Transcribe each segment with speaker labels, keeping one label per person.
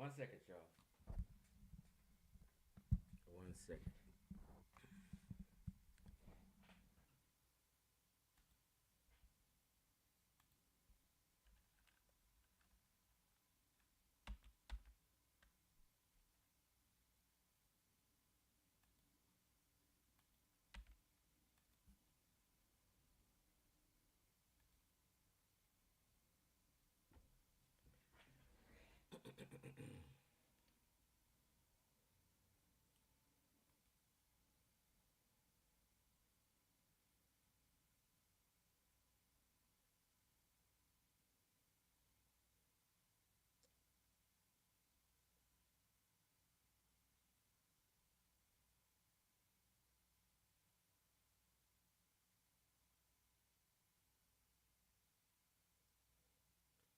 Speaker 1: 1 second, y'all. 1 second.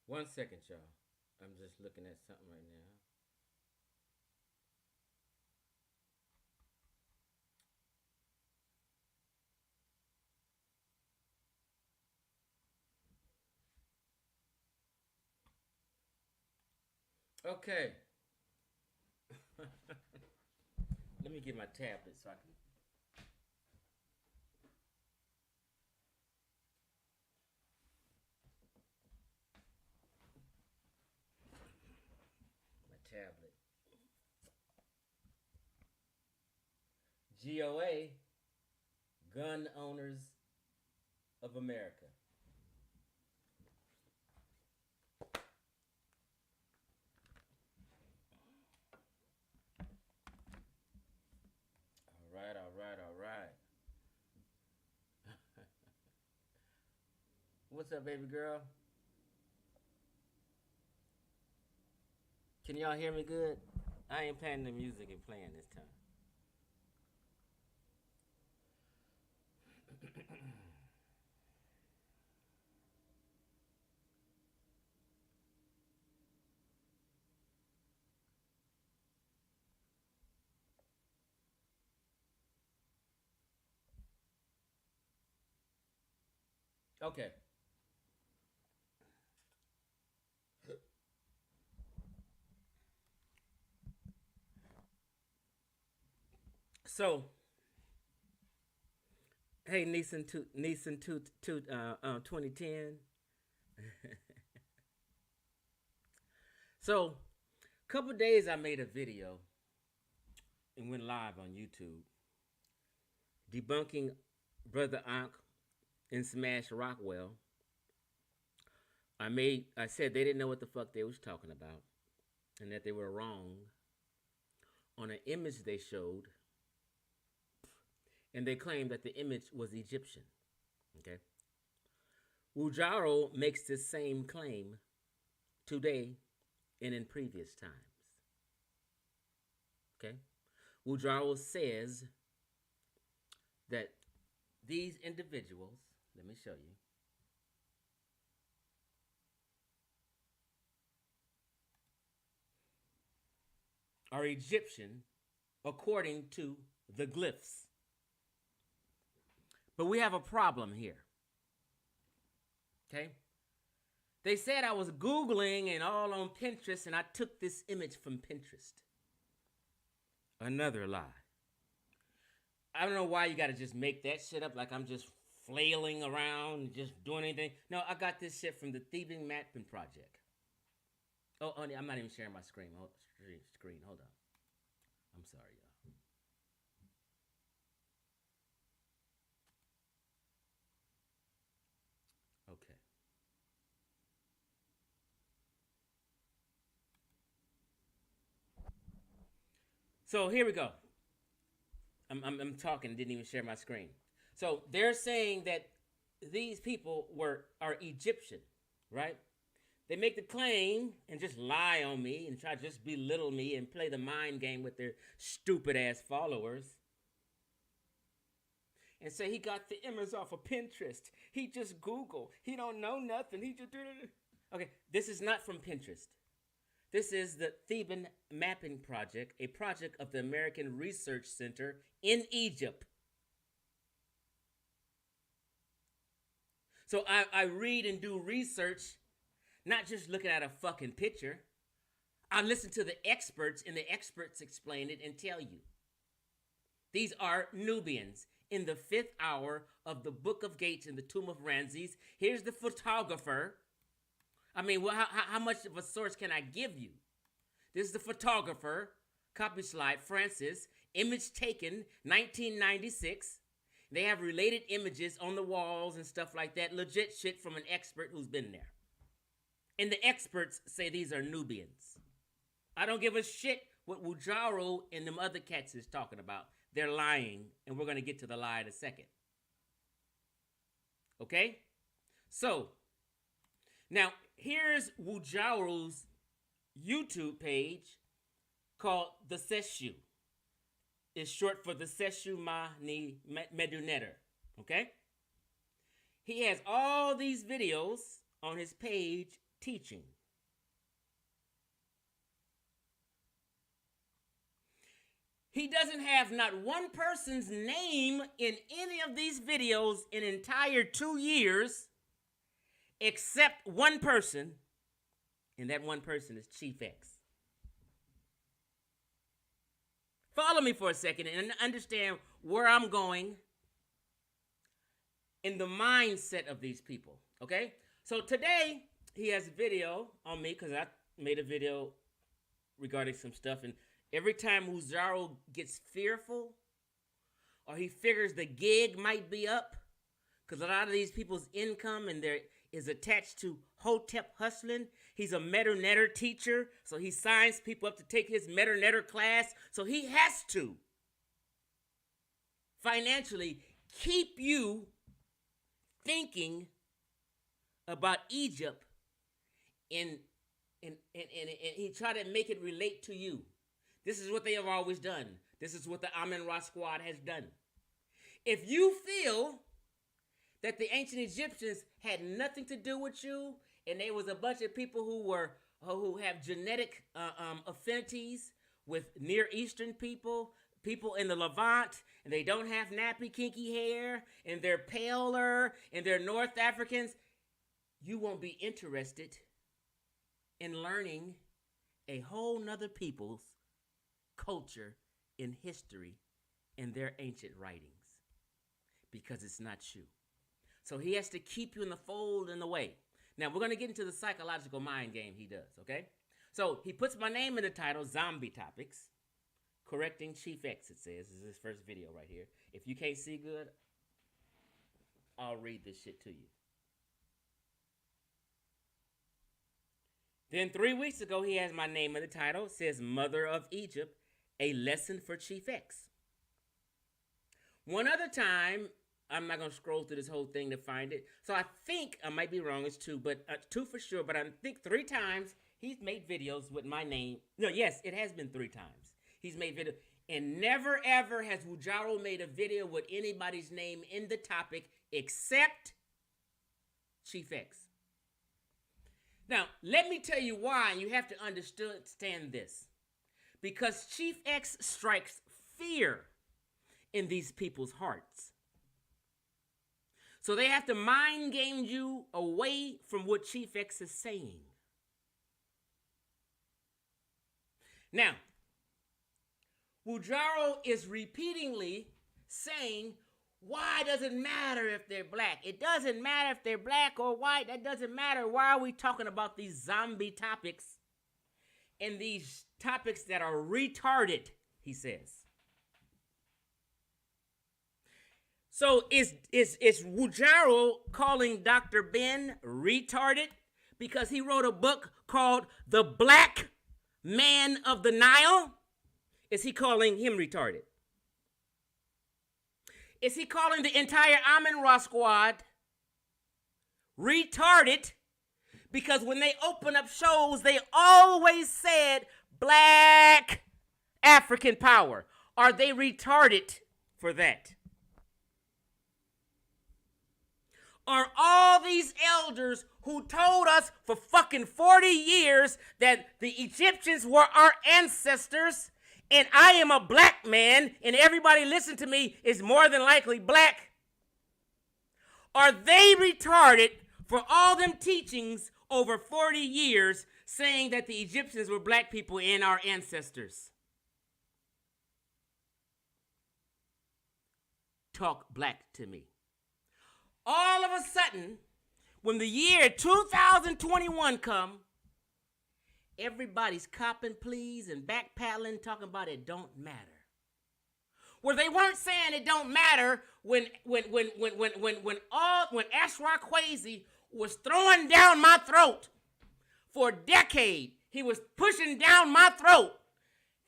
Speaker 1: One second, y'all. I'm just looking at something right now. Okay. Let me get my tablet so I can. My tablet. GOA, Gun Owners of America. All right. What's up, baby girl? Can y'all hear me good? I ain't playing the music and playing this time. Okay. So, hey, Neeson, 2010. So, a couple days I made a video and went live on YouTube debunking Brother Ankh and Smash Rockwell. I said they didn't know what the fuck they was talking about and that they were wrong on an image they showed, and they claimed that the image was Egyptian. Okay. Wudjau makes this same claim today and in previous times. Okay. Wudjau says that these individuals, let me show you, are Egyptian according to the glyphs. But we have a problem here. Okay? They said I was Googling and all on Pinterest, and I took this image from Pinterest. Another lie. I don't know why you gotta just make that shit up like I'm just flailing around, just doing anything. No, I got this shit from the Thieving Mapping Project. Oh, I'm not even sharing my screen. Hold on. I'm sorry, y'all. Okay. So here we go. I'm talking, didn't even share my screen. So they're saying that these people are Egyptian, right? They make the claim and just lie on me and try to just belittle me and play the mind game with their stupid ass followers. And say he got the image off of Pinterest. He just Googled. He don't know nothing. He just did it. Okay, this is not from Pinterest. This is the Theban Mapping Project, a project of the American Research Center in Egypt. So I read and do research, not just looking at a fucking picture. I listen to the experts, and the experts explain it and tell you. These are Nubians in the 5th hour of the Book of Gates in the Tomb of Ramses. Here's the photographer. I mean, well, how much of a source can I give you? This is the photographer, copy slide, Francis, image taken, 1996. They have related images on the walls and stuff like that. Legit shit from an expert who's been there. And the experts say these are Nubians. I don't give a shit what Wudjau and them other cats is talking about. They're lying, and we're going to get to the lie in a second. Okay? So, now, here's Wudjau's YouTube page called The Seshu. It's short for the Seshu Ni Medunetter. Okay? He has all these videos on his page teaching. He doesn't have not one person's name in any of these videos in entire 2 years, except one person, and that one person is Chief X. Follow me for a second and understand where I'm going in the mindset of these people, okay? So today, he has a video on me because I made a video regarding some stuff, and every time Wudjau gets fearful or he figures the gig might be up, because a lot of these people's income and their is attached to Hotep hustling. He's a Medunetter teacher, so he signs people up to take his Medunetter class. So he has to financially keep you thinking about Egypt, and he try to make it relate to you. This is what they have always done. This is what the Amen-Ra squad has done. If you feel that the ancient Egyptians had nothing to do with you, and there was a bunch of people who have genetic affinities with Near Eastern people in the Levant, and they don't have nappy, kinky hair, and they're paler, and they're North Africans, you won't be interested in learning a whole nother people's culture and history and their ancient writings, because it's not you. So he has to keep you in the fold in the way. Now, we're going to get into the psychological mind game he does, okay? So he puts my name in the title, Zombie Topics, Correcting Chief X, it says. This is his first video right here. If you can't see good, I'll read this shit to you. Then 3 weeks ago, he has my name in the title. It says, Mother of Egypt, a Lesson for Chief X. One other time, I'm not going to scroll through this whole thing to find it. So I think, I might be wrong, it's 2, but 2 for sure. But I think 3 times he's made videos with my name. No, yes, it has been 3 times. He's made videos. And never, ever has Wudjau made a video with anybody's name in the topic except Chief X. Now, let me tell you why, and you have to understand this. Because Chief X strikes fear in these people's hearts. So they have to mind game you away from what Chief X is saying. Now, Wudjau is repeatedly saying, why does it matter if they're black? It doesn't matter if they're black or white. That doesn't matter. Why are we talking about these zombie topics and these topics that are retarded, he says. So is Wudjau calling Dr. Ben retarded because he wrote a book called The Black Man of the Nile? Is he calling him retarded? Is he calling the entire Amen-Ra squad retarded because when they open up shows, they always said black African power? Are they retarded for that? Are all these elders who told us for fucking 40 years that the Egyptians were our ancestors and I am a black man and everybody listen to me is more than likely black? Are they retarded for all them teachings over 40 years saying that the Egyptians were black people and our ancestors. Talk black to me. All of a sudden, when the year 2021 come, everybody's copping pleas and backpedaling, talking about it don't matter. Well, they weren't saying it don't matter when Ashra Kwesi was throwing down my throat for a decade. He was pushing down my throat.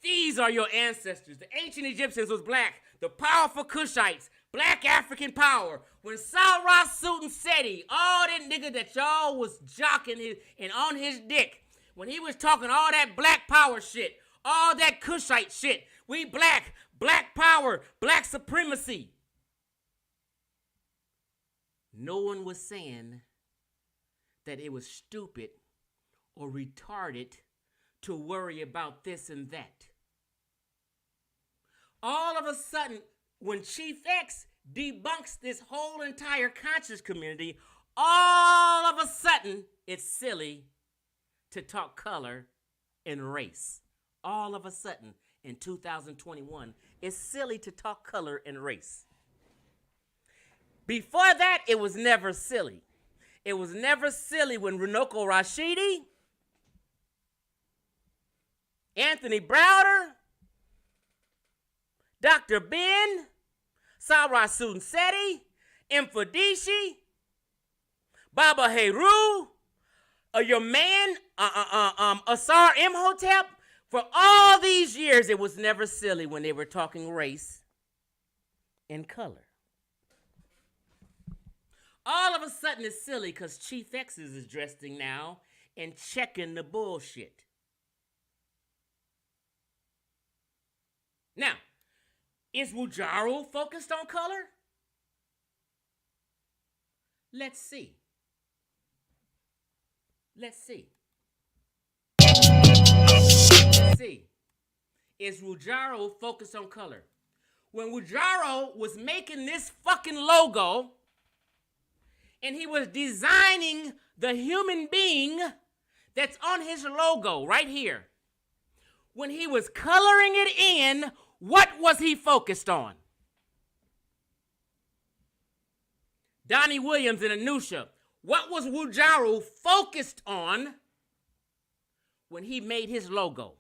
Speaker 1: These are your ancestors. The ancient Egyptians was black. The powerful Cushites, black African power. When Sarah Sutin Seti, all that nigga that y'all was jocking his and on his dick, when he was talking all that black power shit, all that Cushite shit, we black, black power, black supremacy. No one was saying that it was stupid or retarded to worry about this and that. All of a sudden, when Chief X debunks this whole entire conscious community, all of a sudden, it's silly to talk color and race. All of a sudden, in 2021, it's silly to talk color and race. Before that, it was never silly. It was never silly when Runoko Rashidi, Anthony Browder, Dr. Ben, Sarah Sutin Seti, Mfadishi, Baba Heru, your man, Asar Imhotep. For all these years, it was never silly when they were talking race and color. All of a sudden, it's silly because Chief X is addressing now and checking the bullshit. Now, is Wudjau focused on color? Let's see. Let's see. Let's see. Is Wudjau focused on color? When Wudjau was making this fucking logo and he was designing the human being that's on his logo right here, when he was coloring it in, what was he focused on? Donnie Williams and Anusha, what was Wudjau focused on when he made his logo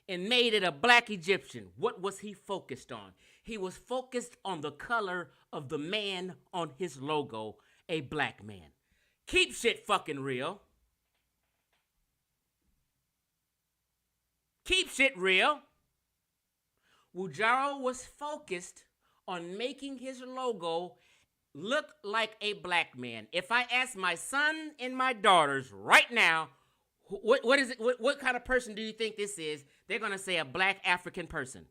Speaker 1: and made it a black Egyptian? What was he focused on? He was focused on the color of the man on his logo, a black man. Keep shit fucking real. Keep shit real. Wudjau was focused on making his logo look like a black man. If I ask my son and my daughters right now, what is it? What kind of person do you think this is? They're going to say a black African person.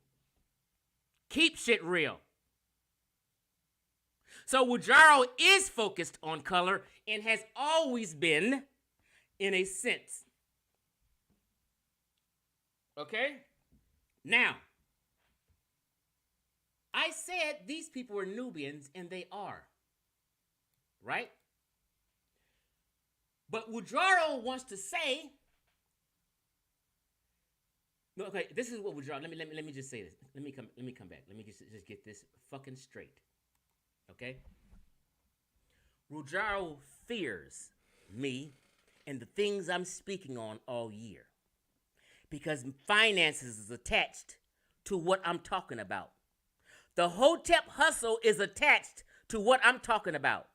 Speaker 1: Keep shit real. So Wudjau is focused on color and has always been, in a sense. Okay? Now, I said these people were Nubians, and they are. Right? But Wudjau wants to say, no, okay, this is what Wudjau, let me just say this. Let me come back. Let me just get this fucking straight. Okay? Wudjau fears me and the things I'm speaking on all year. Because finances is attached to what I'm talking about. The Hotep hustle is attached to what I'm talking about.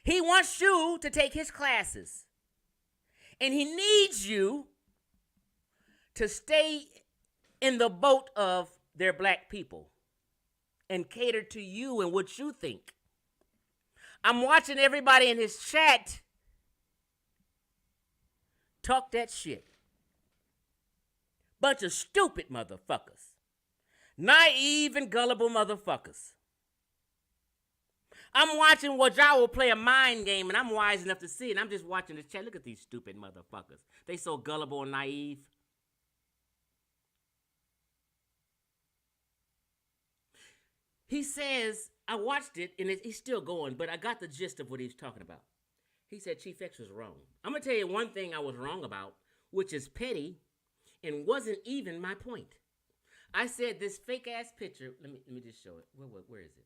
Speaker 1: He wants you to take his classes. And he needs you to stay in the boat of their black people and cater to you and what you think. I'm watching everybody in his chat talk that shit. Bunch of stupid motherfuckers. Naive and gullible motherfuckers. I'm watching Wudjau play a mind game, and I'm wise enough to see it. I'm just watching the chat. Look at these stupid motherfuckers. They so gullible and naive. He says I watched it, and he's still going, but I got the gist of what he was talking about. He said Chief X was wrong. I'm going to tell you one thing I was wrong about, which is petty and wasn't even my point. I said this fake-ass picture. Let me just show it. Where is it?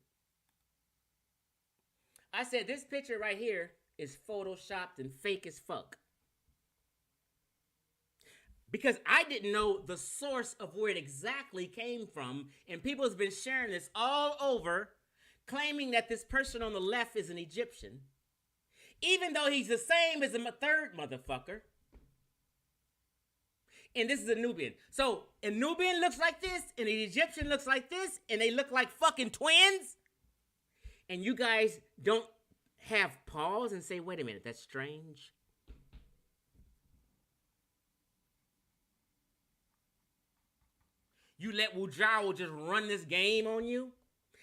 Speaker 1: I said this picture right here is photoshopped and fake as fuck. Because I didn't know the source of where it exactly came from, and people have been sharing this all over, claiming that this person on the left is an Egyptian, even though he's the same as a third motherfucker. And this is a Nubian. So a Nubian looks like this, and an Egyptian looks like this, and they look like fucking twins. And you guys don't have pause and say, wait a minute, that's strange. You let Wudjau just run this game on you?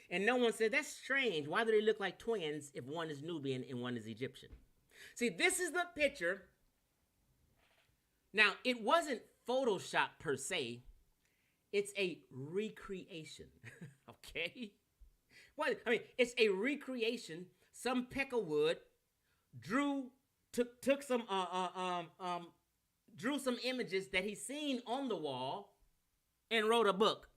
Speaker 1: And no one said, that's strange. Why do they look like twins if one is Nubian and one is Egyptian? See, this is the picture. Now, it wasn't Photoshop per se. It's a recreation, okay? What? I mean, it's a recreation. Some Peckerwood took some drew some images that he seen on the wall and wrote a book.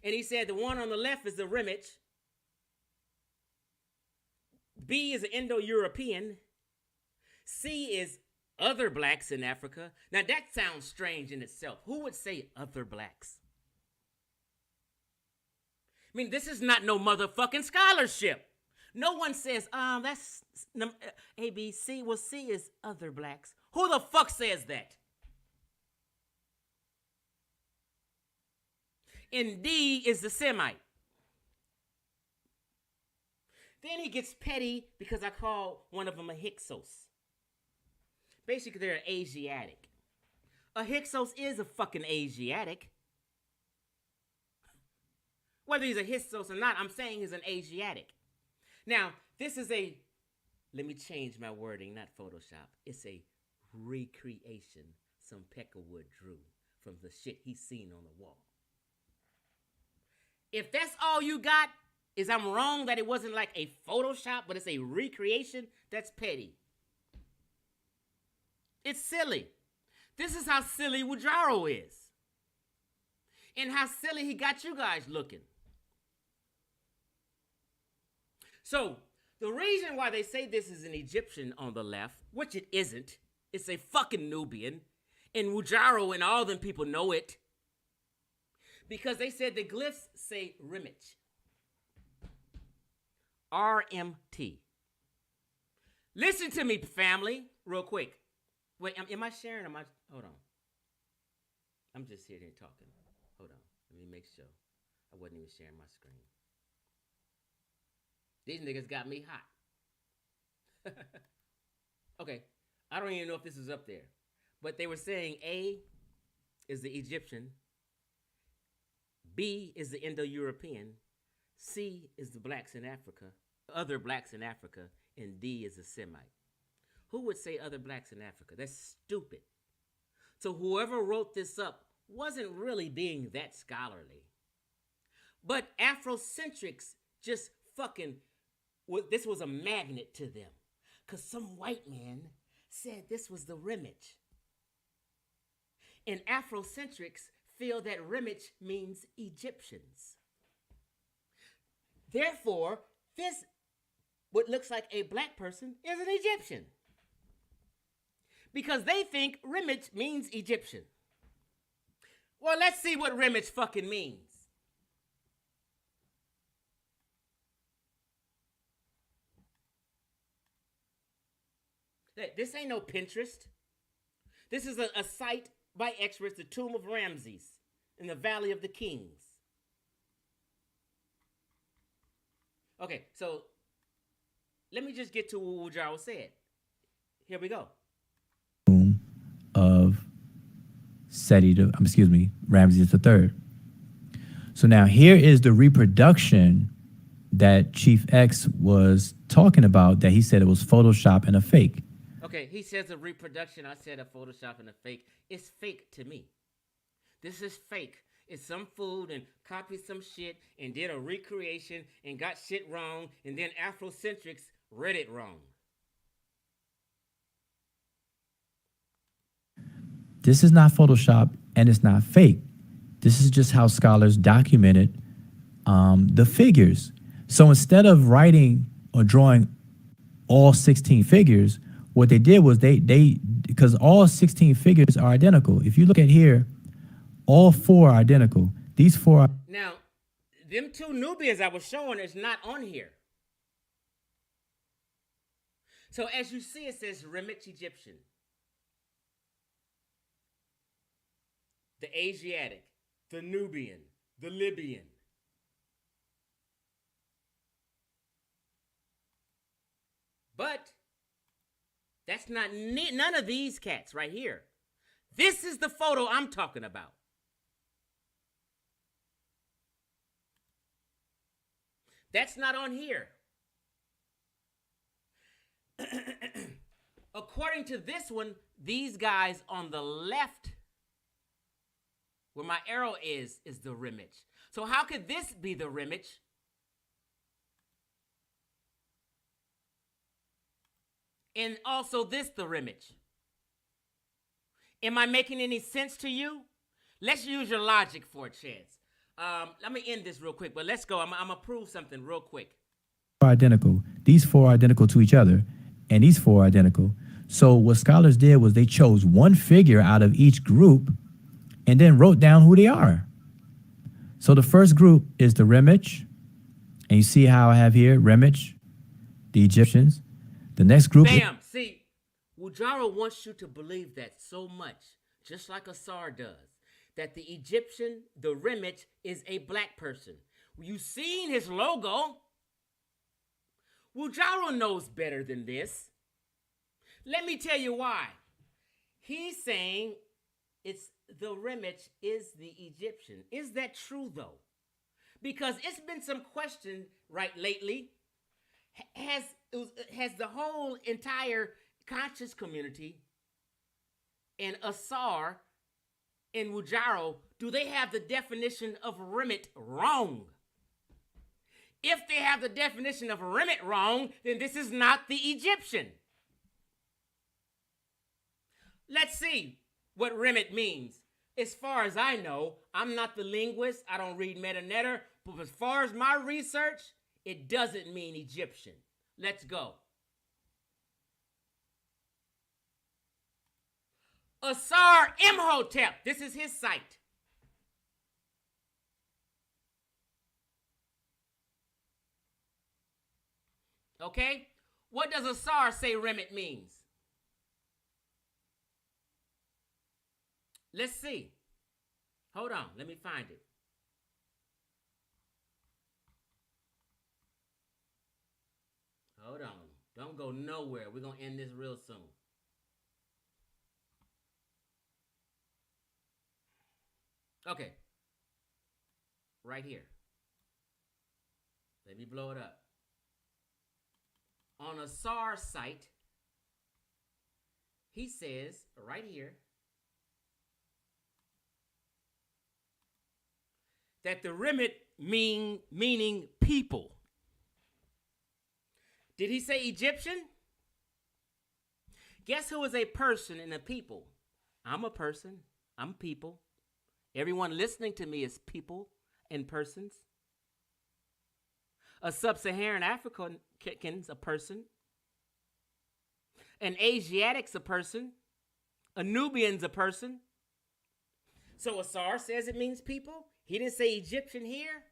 Speaker 1: And he said the one on the left is the Rimich. B is an Indo-European. C is other blacks in Africa. Now that sounds strange in itself. Who would say other blacks? I mean, this is not no motherfucking scholarship. No one says, that's A, B, C. Well, C is other blacks. Who the fuck says that? And D is the Semite. Then he gets petty because I call one of them a Hyksos. Basically, they're an Asiatic. A Hyksos is a fucking Asiatic. Whether he's a Hyksos or not, I'm saying he's an Asiatic. Now, this is let me change my wording, not Photoshop. It's a recreation some Peckerwood drew from the shit he's seen on the wall. If that's all you got, is I'm wrong that it wasn't like a Photoshop, but it's a recreation, that's petty. It's silly. This is how silly Wudjau is. And how silly he got you guys looking. So, the reason why they say this is an Egyptian on the left, which it isn't, it's a fucking Nubian, and Wudjau and all them people know it, because they said the glyphs say Rimich. RMT. Listen to me, family, real quick. Wait, am I sharing? Hold on. I'm just here talking. Hold on. Let me make sure. I wasn't even sharing my screen. These niggas got me hot. Okay. I don't even know if this is up there. But they were saying A is the Egyptian. B is the Indo-European. C is the blacks in Africa. Other blacks in Africa. And D is a Semite. Who would say other blacks in Africa? That's stupid. So whoever wrote this up wasn't really being that scholarly. But Afrocentrics just fucking, this was a magnet to them. Because some white man said this was the Rimich. And Afrocentrics feel that Rimich means Egyptians. Therefore, this, what looks like a black person, is an Egyptian. Because they think Rimich means Egyptian. Well, let's see what Rimich fucking means. This ain't no Pinterest. This is a site by experts, the tomb of Ramses in the Valley of the Kings. Okay, so let me just get to what Wudjau said. Here we go.
Speaker 2: Of Ramses III. So now here is the reproduction that Chief X was talking about, that he said it was Photoshop and a fake.
Speaker 1: Okay, he says a reproduction. I said a Photoshop and a fake. It's fake to me. This is fake. is some food and copied some shit and did a recreation and got shit wrong, and then Afrocentrics read it wrong.
Speaker 2: This is not Photoshop and it's not fake. This is just how scholars documented the figures. So instead of writing or drawing all 16 figures, what they did was they because all 16 figures are identical. If you look at here, all four are identical. These four are.
Speaker 1: Now, them two Nubians I was showing is not on here. So as you see, it says Remich Egyptian, the Asiatic, the Nubian, the Libyan. But that's not none of these cats right here. This is the photo I'm talking about. That's not on here. According to this one, these guys on the left, where my arrow is the Remich. So how could this be the Remich? And also this the Remich. Am I making any sense to you? Let's use your logic for a chance. Let me end this real quick, but let's go. I'm going to prove something real quick.
Speaker 2: Identical. These four are identical to each other, and these four are identical. So what scholars did was they chose one figure out of each group and then wrote down who they are. So the first group is the Remich, and you see how I have here, Remich, the Egyptians. The next group.
Speaker 1: Bam! See, Wudjau wants you to believe that so much, just like Asar does, that the Egyptian, the Remich, is a black person. You've seen his logo. Wudjau knows better than this. Let me tell you why. He's saying it's the Remich is the Egyptian. Is that true, though? Because it's been some question right lately. Has the whole entire conscious community and Asar and Wudjau, do they have the definition of Remit wrong? If they have the definition of Remit wrong, then this is not the Egyptian. Let's see what Remit means. As far as I know, I'm not the linguist. I don't read meta-netter. But as far as my research, it doesn't mean Egyptian. Let's go. Asar Imhotep. This is his site. Okay? What does Asar say Remit means? Let's see. Hold on. Let me find it. Hold on. Don't go nowhere. We're going to end this real soon. Okay. Right here. Let me blow it up. On Asar's site, he says right here that the Remit meaning people. Did he say Egyptian? Guess who is a person and a people? I'm a person. I'm people. Everyone listening to me is people and persons. A sub-Saharan African's a person. An Asiatic's a person. A Nubian's a person. So Asar says it means people. He didn't say Egyptian here.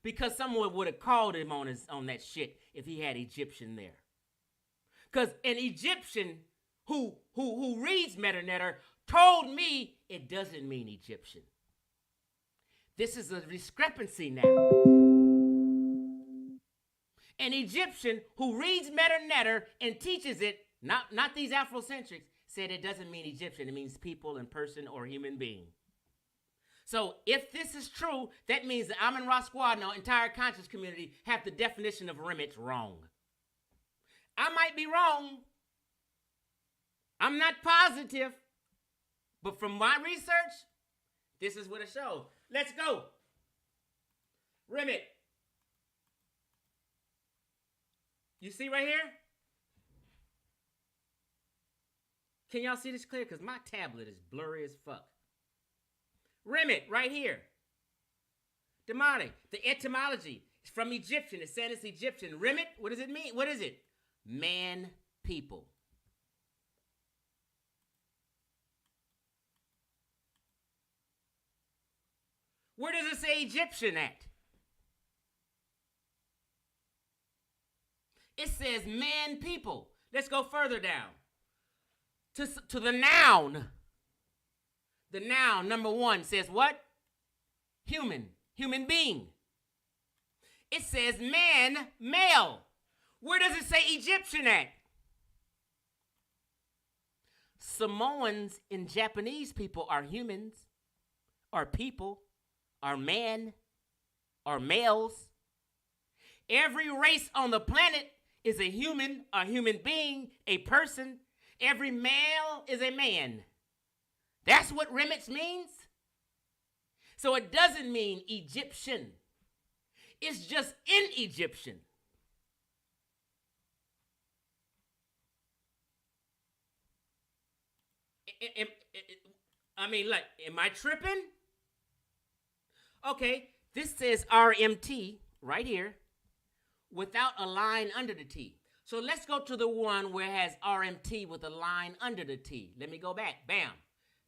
Speaker 1: Because someone would have called him on that shit if he had Egyptian there. Because an Egyptian who reads meta-netter told me it doesn't mean Egyptian. This is a discrepancy now. An Egyptian who reads meta-netter and teaches it, not these Afrocentrics, said it doesn't mean Egyptian. It means people and person or human being. So if this is true, that means the Amun Ra Squad and our entire conscious community have the definition of Remit wrong. I might be wrong. I'm not positive. But from my research, This is what it shows. Let's go. Remit. You see right here? Can y'all see this clear? Because my tablet is blurry as fuck. Remit, right here. Demonic. The etymology is from Egyptian. It said it's Egyptian. Remit, what does it mean? What is it? Man, people. Where does it say Egyptian at? It says man, people. Let's go further down. To the noun. The noun, number 1, says what? Human being. It says man, male. Where does it say Egyptian at? Samoans and Japanese people are humans, are people, are man, are males. Every race on the planet is a human being, a person. Every male is a man. That's what remits means. So it doesn't mean Egyptian. It's just in Egyptian. I mean, like, am I tripping? Okay, this says RMT right here without a line under the T. So let's go to the one where it has RMT with a line under the T. Let me go back. Bam.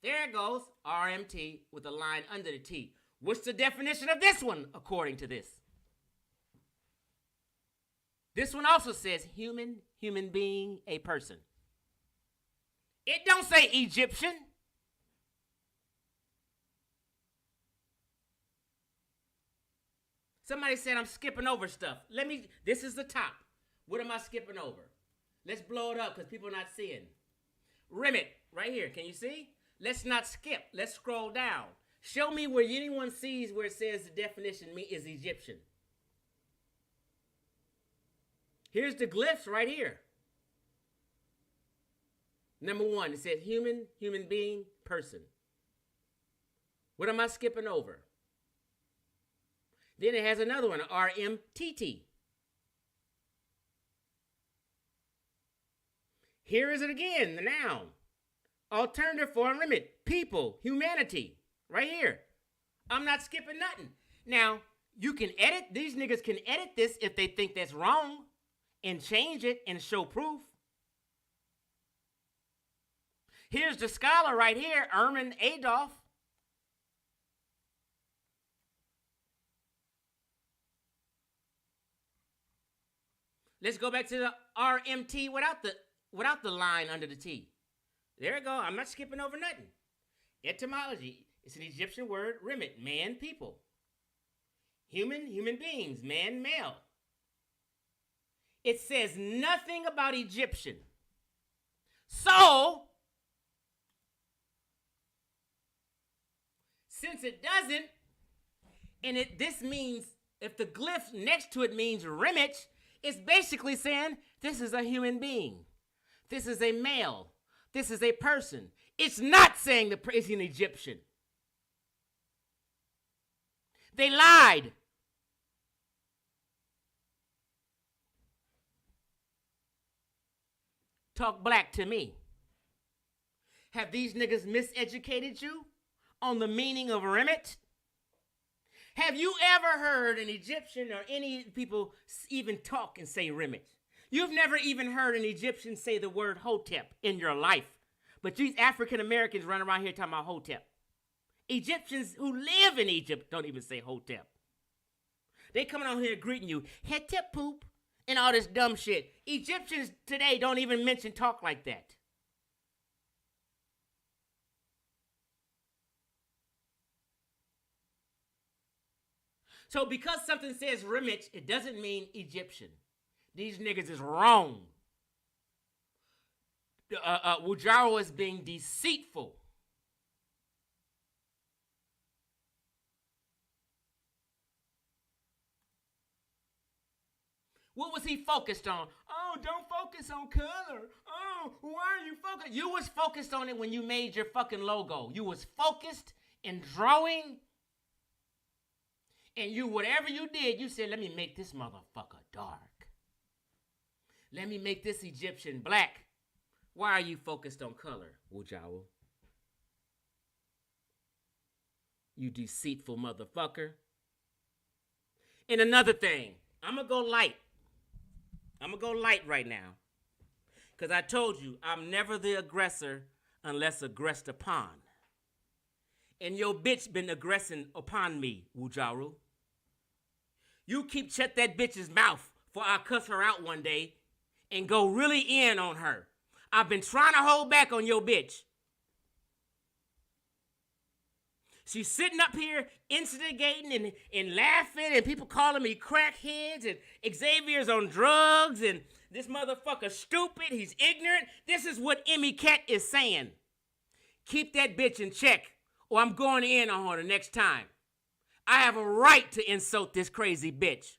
Speaker 1: There it goes. RMT with a line under the T. What's the definition of this one according to this? This one also says human being, a person. It don't say Egyptian. Somebody said I'm skipping over stuff. This is the top. What am I skipping over? Let's blow it up because people are not seeing. Remit, right here. Can you see? Let's not skip. Let's scroll down. Show me where anyone sees where it says the definition is Egyptian. Here's the glyphs right here. Number 1, it says human being, person. What am I skipping over? Then it has another one, RMTT. Here is it again, the noun. Alternative form remit, people, humanity, right here. I'm not skipping nothing. Now, you can edit, these niggas can edit this if they think that's wrong and change it and show proof. Here's the scholar right here, Erman Adolf. Let's go back to the RMT without the line under the T. There you go. I'm not skipping over nothing. Etymology. It's an Egyptian word, remit, man, people. Human beings, man, male. It says nothing about Egyptian. So, since it doesn't, and this means, if the glyph next to it means remit, it's basically saying this is a human being. This is a male. This is a person. It's not saying it's an Egyptian. They lied. Talk black to me. Have these niggas miseducated you on the meaning of remit? Have you ever heard an Egyptian or any people even talk and say remit? You've never even heard an Egyptian say the word hotep in your life. But these African Americans run around here talking about hotep. Egyptians who live in Egypt don't even say hotep. They coming on here greeting you, hetep poop, and all this dumb shit. Egyptians today don't even mention talk like that. So because something says remit, it doesn't mean Egyptian. These niggas is wrong. Wudjau is being deceitful. What was he focused on? Oh, don't focus on color. Oh, why are you focused? You was focused on it when you made your fucking logo. You was focused and drawing, and you, whatever you did, you said, let me make this motherfucker dark. Let me make this Egyptian black. Why are you focused on color, Wudjau? You deceitful motherfucker. And another thing, I'm going to go light. I'm going to go light right now. Because I told you, I'm never the aggressor unless aggressed upon. And your bitch been aggressing upon me, Wudjau. You keep shut that bitch's mouth before I cuss her out one day and go really in on her. I've been trying to hold back on your bitch. She's sitting up here instigating and laughing, and people calling me crackheads, and Xavier's on drugs, and this motherfucker stupid, he's ignorant. This is what Emmy Cat is saying. Keep that bitch in check, or I'm going in on her the next time. I have a right to insult this crazy bitch.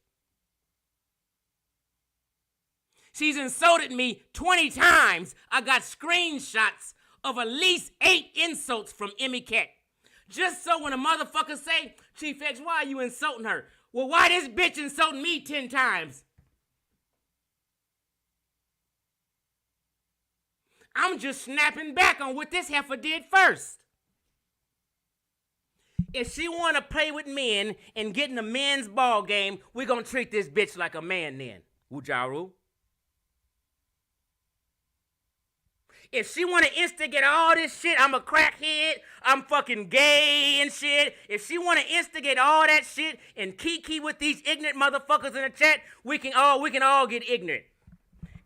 Speaker 1: She's insulted me 20 times. I got screenshots of at least 8 insults from Emmy Cat. Just so when a motherfucker say, Chief X, why are you insulting her? Well, why this bitch insulting me 10 times? I'm just snapping back on what this heifer did first. If she want to play with men and get in a men's ball game, we're going to treat this bitch like a man then, Wudjau. If she want to instigate all this shit, I'm a crackhead, I'm fucking gay and shit. If she want to instigate all that shit and kiki with these ignorant motherfuckers in the chat, we can all get ignorant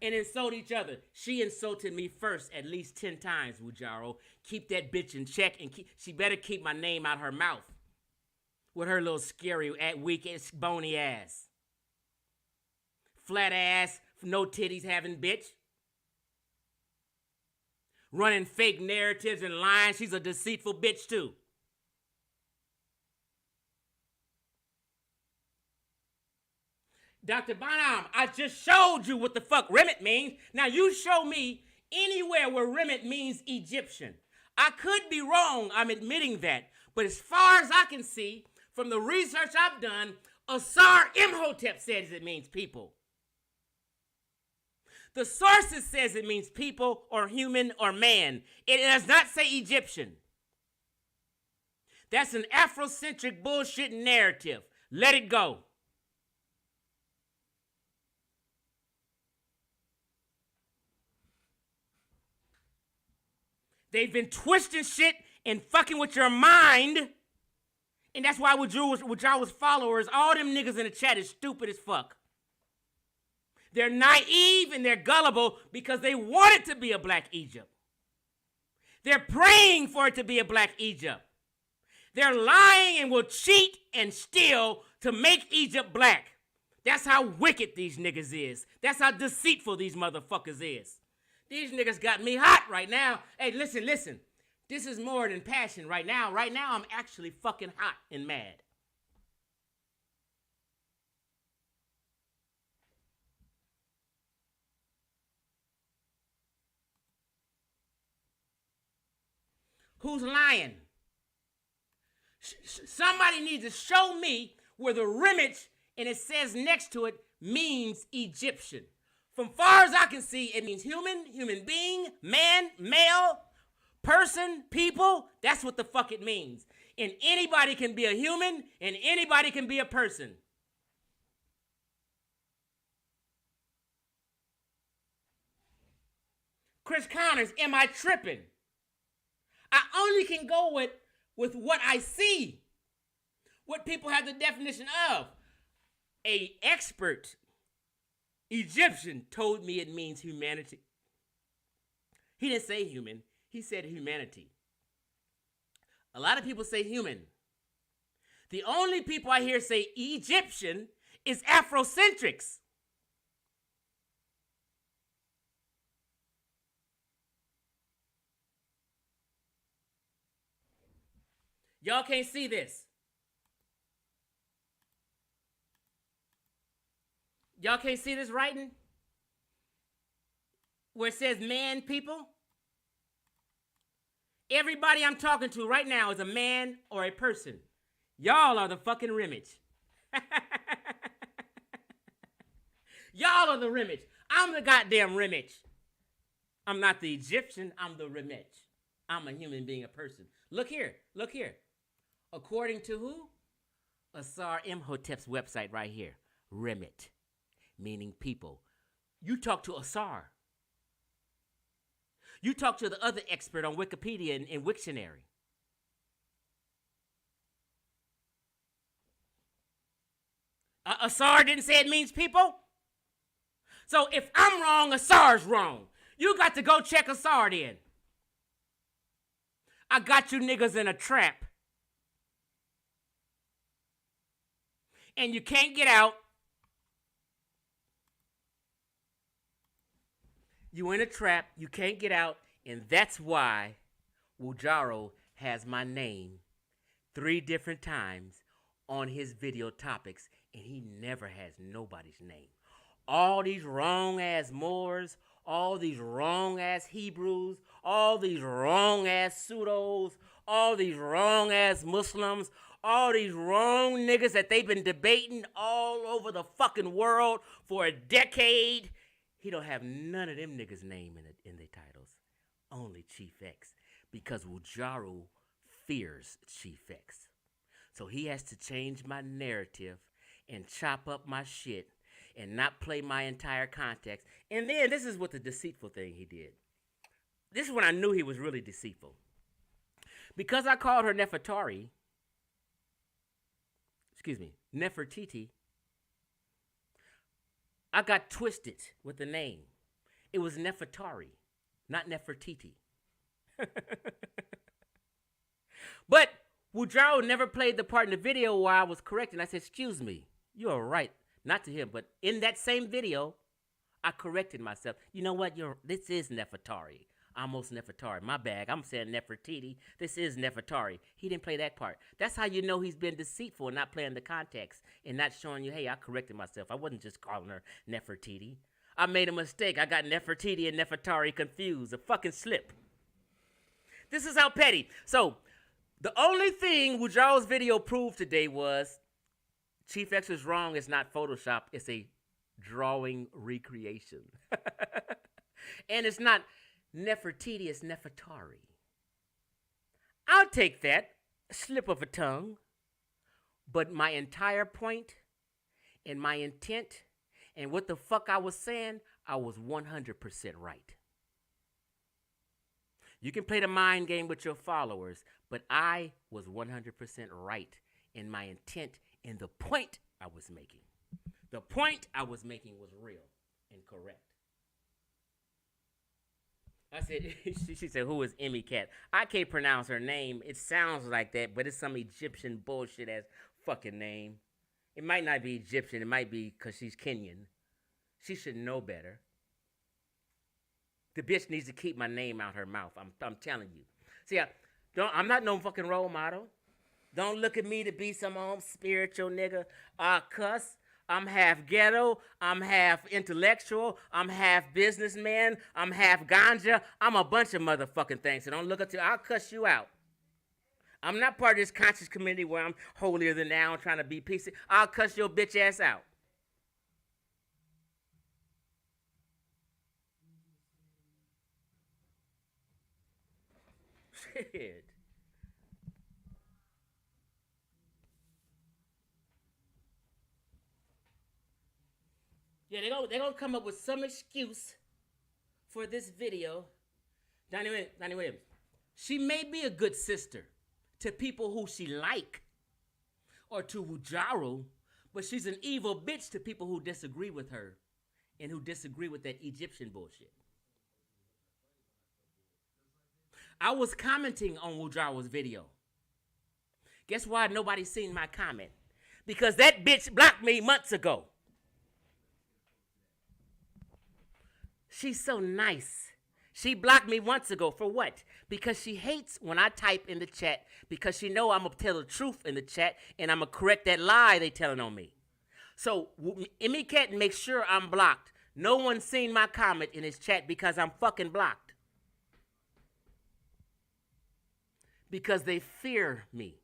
Speaker 1: and insult each other. She insulted me first at least 10 times, Wudjau. Keep that bitch in check, and she better keep my name out her mouth with her little scary, weak, bony ass. Flat ass, no titties having bitch. Running fake narratives and lying. She's a deceitful bitch too. Dr. Bonham, I just showed you what the fuck remit means. Now you show me anywhere where remit means Egyptian. I could be wrong, I'm admitting that. But as far as I can see, from the research I've done, Asar Imhotep says it means people. The sources says it means people or human or man. It does not say Egyptian. That's an Afrocentric bullshit narrative. Let it go. They've been twisting shit and fucking with your mind. And that's why Wudjau's followers, all them niggas in the chat is stupid as fuck. They're naive and they're gullible because they want it to be a black Egypt. They're praying for it to be a black Egypt. They're lying and will cheat and steal to make Egypt black. That's how wicked these niggas is. That's how deceitful these motherfuckers is. These niggas got me hot right now. Hey, listen. This is more than passion right now. Right now, I'm actually fucking hot and mad. Who's lying? Somebody needs to show me where the remage, and it says next to it, means Egyptian. From far as I can see, it means human being, man, male, person, people. That's what the fuck it means. And anybody can be a human, and anybody can be a person. Chris Connors, am I tripping? I only can go with what I see, what people have the definition of. A expert Egyptian told me it means humanity. He didn't say human, he said humanity. A lot of people say human. The only people I hear say Egyptian is Afrocentrics. Y'all can't see this. Y'all can't see this writing? Where it says man, people? Everybody I'm talking to right now is a man or a person. Y'all are the fucking remage. Y'all are the remage. I'm the goddamn remage. I'm not the Egyptian. I'm the remage. I'm a human being, a person. Look here. Look here. According to who? Asar Imhotep's website right here. Remit, meaning people. You talk to Asar. You talk to the other expert on Wikipedia and Wiktionary. Asar didn't say it means people? So if I'm wrong, Asar's wrong. You got to go check Asar then. I got you niggas in a trap. And you can't get out. You in a trap, you can't get out, and that's why Wudjau has my name 3 different times on his video topics, and he never has nobody's name. All these wrong-ass Moors, all these wrong-ass Hebrews, all these wrong-ass pseudos, all these wrong-ass Muslims, all these wrong niggas that they've been debating all over the fucking world for a decade. He don't have none of them niggas' name in their titles. Only Chief X. Because Wudjau fears Chief X. So he has to change my narrative and chop up my shit and not play my entire context. And then this is what the deceitful thing he did. This is when I knew he was really deceitful. Because I called her Nefertiti, I got twisted with the name. It was Nefertari, not Nefertiti. But Wudjau never played the part in the video where I was correcting. I said, excuse me, you are right. Not to him, but in that same video, I corrected myself. You know what? This is Nefertari. Almost Nefertari. My bag. I'm saying Nefertiti. This is Nefertari. He didn't play that part. That's how you know he's been deceitful and not playing the context and not showing you, hey, I corrected myself. I wasn't just calling her Nefertiti. I made a mistake. I got Nefertiti and Nefertari confused. A fucking slip. This is how petty. So, the only thing Wudjau's video proved today was Chief X is wrong. It's not Photoshop. It's a drawing recreation. And it's not Nefertiti, it's Nefertari. I'll take that, slip of a tongue. But my entire point and my intent and what the fuck I was saying, I was 100% right. You can play the mind game with your followers, but I was 100% right in my intent and the point I was making. The point I was making was real and correct. I said, she said, who is Emmy Cat? I can't pronounce her name. It sounds like that, but it's some Egyptian bullshit ass fucking name. It might not be Egyptian. It might be because she's Kenyan. She should know better. The bitch needs to keep my name out her mouth. I'm telling you. See, I'm not no fucking role model. Don't look at me to be some spiritual nigga. I cuss. I'm half ghetto, I'm half intellectual, I'm half businessman, I'm half ganja, I'm a bunch of motherfucking things. So don't look at you, I'll cuss you out. I'm not part of this conscious community where I'm holier than thou and trying to be PC. I'll cuss your bitch ass out. Shit. Yeah, they're gonna come up with some excuse for this video. Donnie Williams. She may be a good sister to people who she like or to Wudjau, but she's an evil bitch to people who disagree with her and who disagree with that Egyptian bullshit. I was commenting on Wudjau's video. Guess why nobody's seen my comment? Because that bitch blocked me months ago. She's so nice. She blocked me months ago for what? Because she hates when I type in the chat because she know I'm going to tell the truth in the chat and I'm going to correct that lie they telling on me. So Emmy Cat makes sure I'm blocked. No one's seen my comment in his chat because I'm fucking blocked. because they fear me.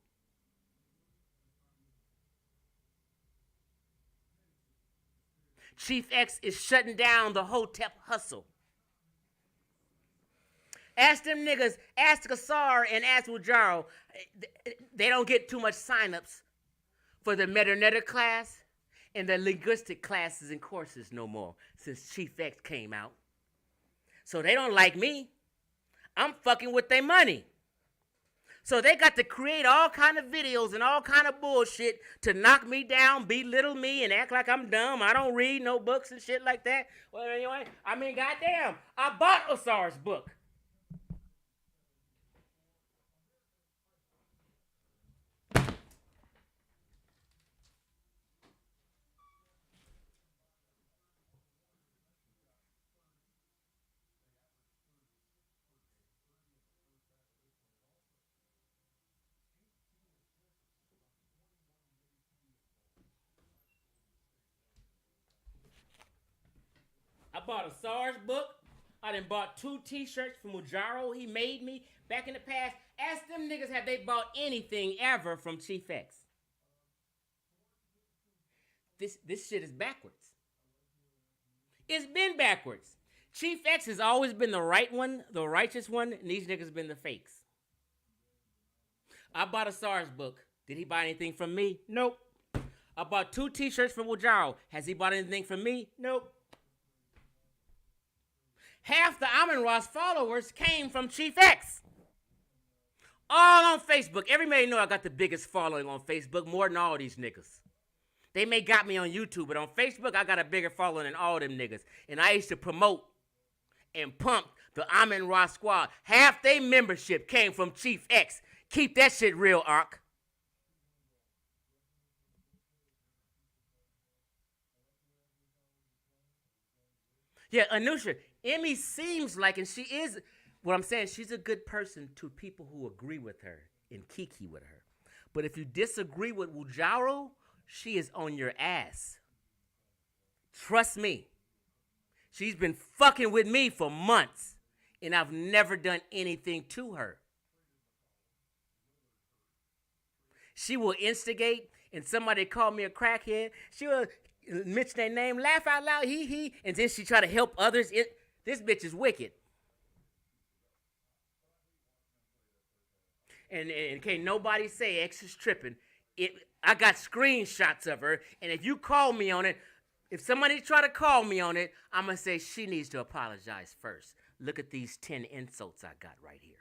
Speaker 1: Chief X is shutting down the Hotep hustle. Ask them niggas, ask Kassar and ask Wudjau. They don't get too much signups for the Meterneta class and the linguistic classes and courses no more since Chief X came out. So they don't like me. I'm fucking with their money. So they got to create all kind of videos and all kind of bullshit to knock me down, belittle me, and act like I'm dumb. I don't read no books and shit like that. Well, anyway, I mean, goddamn, I bought Asar's book. I bought Asar's book. I done bought 2 t-shirts from Wudjau he made me back in the past. Ask them niggas have they bought anything ever from Chief X. This shit is backwards. It's been backwards. Chief X has always been the right one, the righteous one, and these niggas been the fakes. I bought Asar's book. Did he buy anything from me? Nope. I bought 2 t-shirts from Wudjau. Has he bought anything from me? Nope. Half the Amin Ross followers came from Chief X. All on Facebook. Everybody know I got the biggest following on Facebook, more than all these niggas. They may got me on YouTube, but on Facebook, I got a bigger following than all them niggas. And I used to promote and pump the Amin Ross squad. Half their membership came from Chief X. Keep that shit real, Ark. Yeah, Anusha, Emmy seems like, and she is, what I'm saying, she's a good person to people who agree with her and kiki with her. But if you disagree with Wudjau, she is on your ass. Trust me. She's been fucking with me for months, and I've never done anything to her. She will instigate, and somebody call me a crackhead. She will mention their name, laugh out loud, he, and then she try to help others. This bitch is wicked. And can't nobody say X is tripping. I got screenshots of her, and if you call me on it, if somebody try to call me on it, I'm going to say she needs to apologize first. Look at these 10 insults I got right here.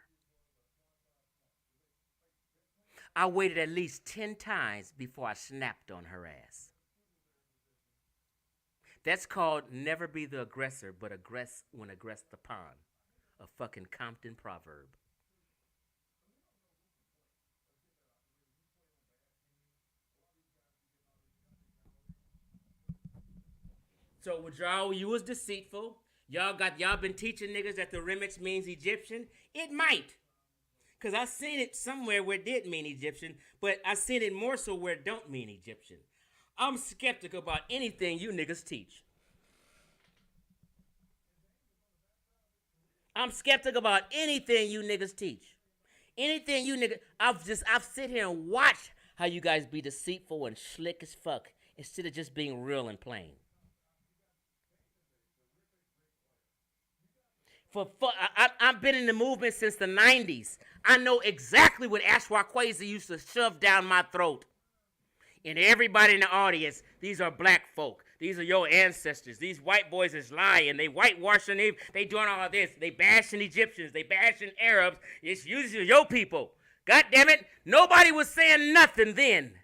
Speaker 1: I waited at least 10 times before I snapped on her ass. That's called never be the aggressor, but aggress when aggressed upon. A fucking Compton proverb. So Wudjau, you was deceitful. Y'all been teaching niggas that the remix means Egyptian. It might. Cause I seen it somewhere where it did mean Egyptian, but I seen it more so where it don't mean Egyptian. I'm skeptical about anything you niggas teach. I'm skeptical about anything you niggas teach. Anything you niggas, I've sit here and watch how you guys be deceitful and slick as fuck instead of just being real and plain. I've been in the movement since the 90s. I know exactly what Ashwaquazi used to shove down my throat. And everybody in the audience, these are black folk. These are your ancestors. These white boys is lying. They whitewashing. They doing all this. They bashing Egyptians. They bashing Arabs. It's usually your people. God damn it. Nobody was saying nothing then.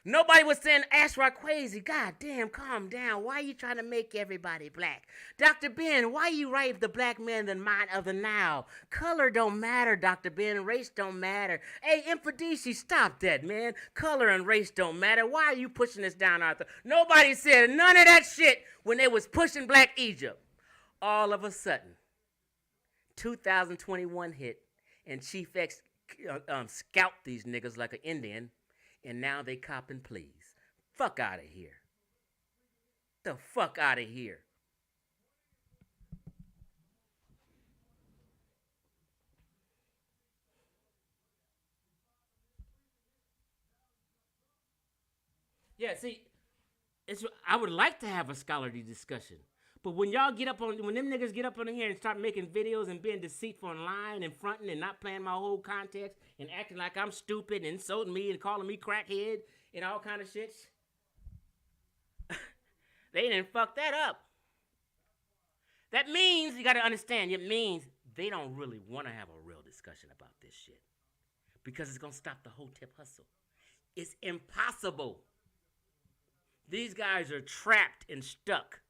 Speaker 1: Nobody was saying Ashwaquazi. God damn, calm down. Why are you trying to make everybody black? Dr. Ben, why you write the black man the mind of the now? Color don't matter, Dr. Ben. Race don't matter. Hey, Infodisi, stop that, man. Color and race don't matter. Why are you pushing this down our throat? Nobody said none of that shit when they was pushing Black Egypt. All of a sudden, 2021 hit, and Chief X scalped these niggas like an Indian. And now they copping pleas. Fuck out of here. The fuck out of here. Yeah, see, I would like to have a scholarly discussion. But when y'all get up on, when them niggas get up on here and start making videos and being deceitful and lying and fronting and not playing my whole context and acting like I'm stupid and insulting me and calling me crackhead and all kind of shit, they didn't fuck that up. That means, you gotta understand, it means they don't really want to have a real discussion about this shit. Because it's gonna stop the whole tip hustle. It's impossible. These guys are trapped and stuck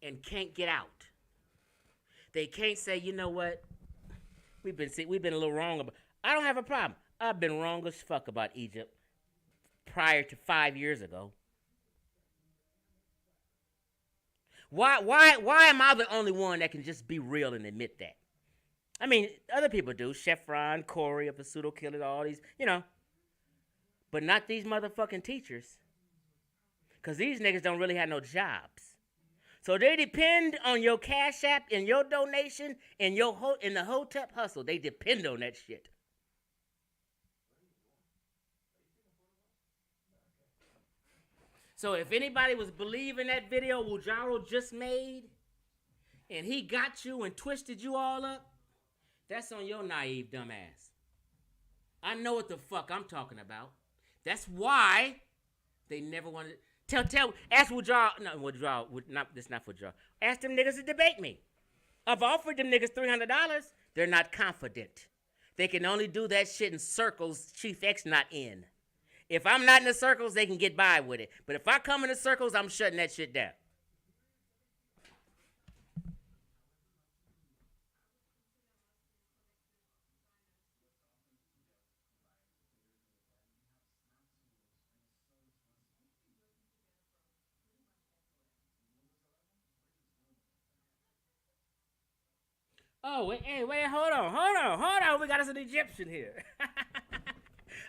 Speaker 1: and can't get out. They can't say, you know what? We've been a little wrong about. I don't have a problem. I've been wrong as fuck about Egypt prior to 5 years ago. Why am I the only one that can just be real and admit that? I mean, other people do. Chef Ron, Corey of the Pseudo Killer, all these, but not these motherfucking teachers. Because these niggas don't really have no jobs. So they depend on your Cash App and your donation and in the Hotep hustle. They depend on that shit. So if anybody was believing that video Wudjau just made, and he got you and twisted you all up, that's on your naive dumb ass. I know what the fuck I'm talking about. That's why they never wanted. Ask Wudjau. No, Wudjau. This not Wudjau. Ask them niggas to debate me. I've offered them niggas $300. They're not confident. They can only do that shit in circles Chief X not in. If I'm not in the circles, they can get by with it. But if I come in the circles, I'm shutting that shit down. Oh, wait, hold on. We got us an Egyptian here.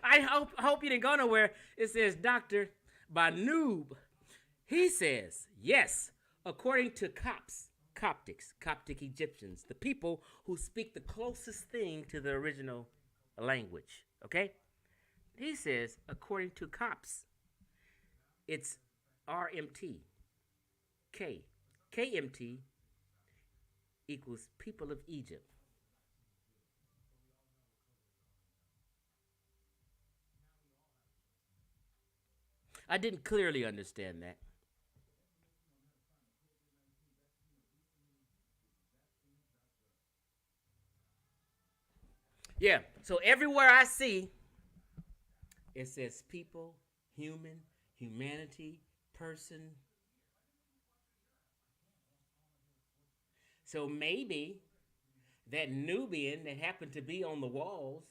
Speaker 1: I hope you didn't go nowhere. It says Dr. Banoob. He says, yes, according to Coptic Egyptians, the people who speak the closest thing to the original language, okay? He says, according to Copts, it's RMT, KMT equals people of Egypt. I didn't clearly understand that. Yeah, so everywhere I see, it says people, humanity, person. So maybe that Nubian that happened to be on the walls,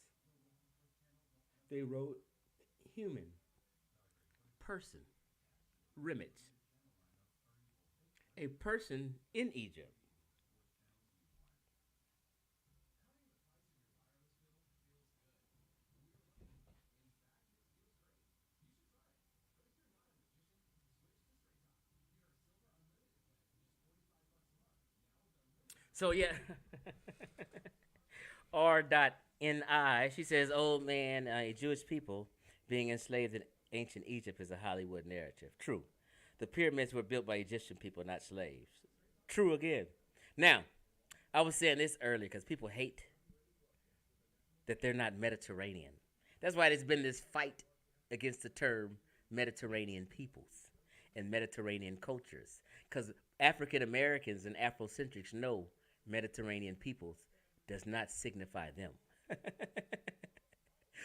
Speaker 1: they wrote human, person, Rimet, a person in Egypt. So yeah, R.Ni. She says, "Old man, Jewish people being enslaved in ancient Egypt is a Hollywood narrative. True, the pyramids were built by Egyptian people, not slaves. True again. Now, I was saying this earlier because people hate that they're not Mediterranean. That's why there's been this fight against the term Mediterranean peoples and Mediterranean cultures. Because African Americans and Afrocentrics know Mediterranean peoples does not signify them.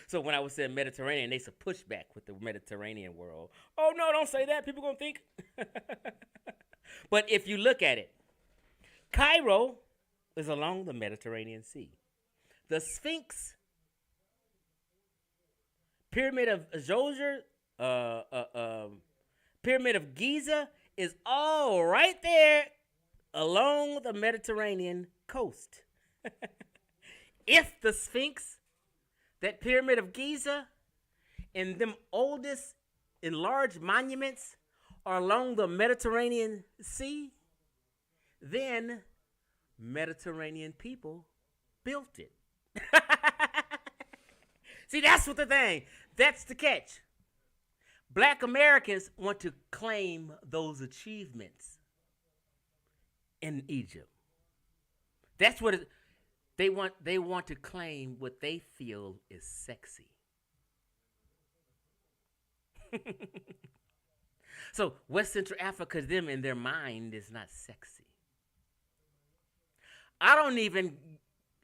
Speaker 1: So when I was saying Mediterranean, they said pushback with the Mediterranean world. Oh no, don't say that. People gonna think. But if you look at it, Cairo is along the Mediterranean Sea. The Sphinx, Pyramid of Djoser, Pyramid of Giza is all right there along the Mediterranean coast. If the Sphinx, that Pyramid of Giza, and them oldest enlarged monuments are along the Mediterranean Sea, then Mediterranean people built it. See, that's what the thing. That's the catch. Black Americans want to claim those achievements in Egypt. That's what they want. They want to claim what they feel is sexy. So West Central Africa, them in their mind, is not sexy. I don't even